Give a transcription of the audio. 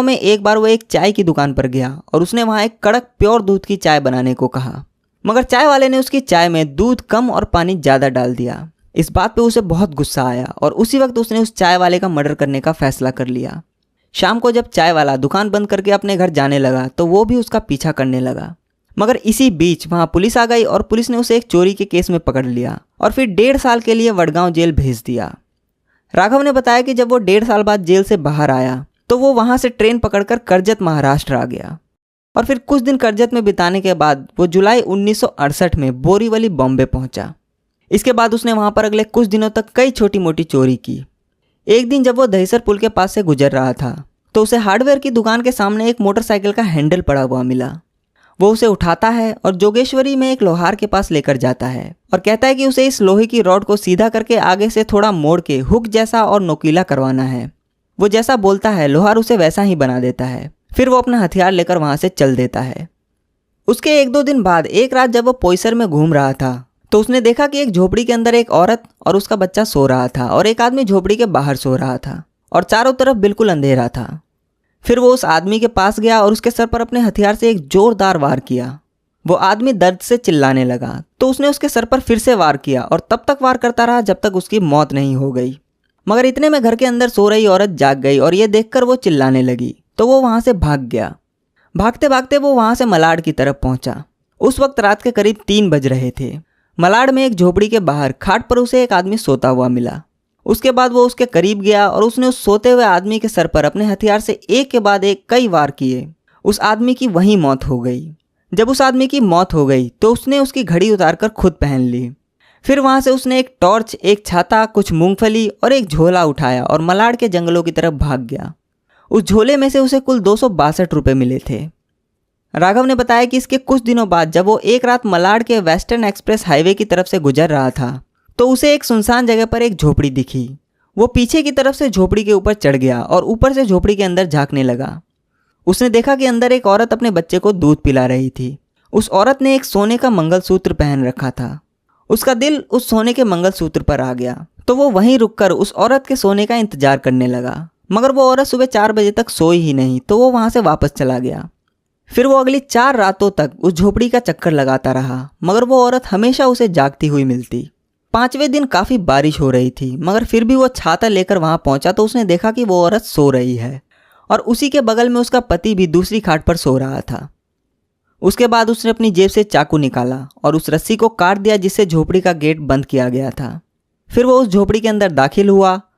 में एक बार वो एक चाय की दुकान पर गया और उसने वहाँ एक कड़क प्योर दूध की चाय बनाने को कहा, मगर चाय वाले ने उसकी चाय में दूध कम और पानी ज़्यादा डाल दिया। इस बात पे उसे बहुत गुस्सा आया और उसी वक्त उसने उस चाय वाले का मर्डर करने का फैसला कर लिया। शाम को जब चाय वाला दुकान बंद करके अपने घर जाने लगा तो वो भी उसका पीछा करने लगा, मगर इसी बीच वहाँ पुलिस आ गई और पुलिस ने उसे एक चोरी के केस में पकड़ लिया और फिर 1.5 साल के लिए वडगांव जेल भेज दिया। राघव ने बताया कि जब वो 1.5 साल बाद जेल से बाहर आया तो वो वहाँ से ट्रेन पकड़कर कर्जत महाराष्ट्र आ गया और फिर कुछ दिन कर्जत में बिताने के बाद वो जुलाई 1968 में बोरीवली बॉम्बे पहुंचा। इसके बाद उसने वहां पर अगले कुछ दिनों तक कई छोटी मोटी चोरी की। एक दिन जब वो दहीसर पुल के पास से गुजर रहा था तो उसे हार्डवेयर की दुकान के सामने एक मोटरसाइकिल का हैंडल पड़ा हुआ मिला। वो उसे उठाता है और जोगेश्वरी में एक लोहार के पास लेकर जाता है और कहता है कि उसे इस लोहे की रॉड को सीधा करके आगे से थोड़ा मोड़ के हुक जैसा और नोकीला करवाना है। वो जैसा बोलता है लोहार उसे वैसा ही बना देता है। फिर वो अपना हथियार लेकर वहां से चल देता है। उसके 1-2 दिन बाद एक रात जब वो पोईसर में घूम रहा था तो उसने देखा कि एक झोपड़ी के अंदर एक औरत और उसका बच्चा सो रहा था और एक आदमी झोपड़ी के बाहर सो रहा था और चारों तरफ बिल्कुल अंधेरा था। फिर वो उस आदमी के पास गया और उसके सर पर अपने हथियार से एक जोरदार वार किया। वो आदमी दर्द से चिल्लाने लगा तो उसने उसके सर पर फिर से वार किया और तब तक वार करता रहा जब तक उसकी मौत नहीं हो गई। मगर इतने में घर के अंदर सो रही औरत जाग गई और ये देखकर वो चिल्लाने लगी तो वो वहां से भाग गया। भागते भागते वो वहां से मलाड की तरफ पहुंचा। उस वक्त रात के करीब 3 बज रहे थे। मलाड में एक झोपड़ी के बाहर खाट पर उसे एक आदमी सोता हुआ मिला। उसके बाद वो उसके करीब गया और उसने उस सोते हुए आदमी के सर पर अपने हथियार से एक के बाद एक कई वार किए। उस आदमी की वहीं मौत हो गई। जब उस आदमी की मौत हो गई तो उसने उसकी घड़ी उतारकर खुद पहन ली। फिर वहां से उसने एक टॉर्च, एक छाता, कुछ मूंगफली और एक झोला उठाया और मलाड के जंगलों की तरफ भाग गया। उस झोले में से उसे कुल 262 रुपये मिले थे। राघव ने बताया कि इसके कुछ दिनों बाद जब वो एक रात मलाड के वेस्टर्न एक्सप्रेस हाईवे की तरफ से गुजर रहा था तो उसे एक सुनसान जगह पर एक झोपड़ी दिखी। वो पीछे की तरफ से झोपड़ी के ऊपर चढ़ गया और ऊपर से झोपड़ी के अंदर झांकने लगा। उसने देखा कि अंदर एक औरत अपने बच्चे को दूध पिला रही थी। उस औरत ने एक सोने का मंगलसूत्र पहन रखा था। उसका दिल उस सोने के मंगलसूत्र पर आ गया तो वो वहीं रुककर उस औरत के सोने का इंतजार करने लगा, मगर वो औरत सुबह 4 बजे तक सोई ही नहीं तो वो वहां से वापस चला गया। फिर वो अगली 4 रातों तक उस झोपड़ी का चक्कर लगाता रहा, मगर वो औरत हमेशा उसे जागती हुई मिलती। 5वें दिन काफ़ी बारिश हो रही थी, मगर फिर भी वो छाता लेकर वहां पहुंचा तो उसने देखा कि वो औरत सो रही है और उसी के बगल में उसका पति भी दूसरी खाट पर सो रहा था। उसके बाद उसने अपनी जेब से चाकू निकाला और उस रस्सी को काट दिया जिससे झोपड़ी का गेट बंद किया गया था। फिर वो उस झोपड़ी के अंदर दाखिल हुआ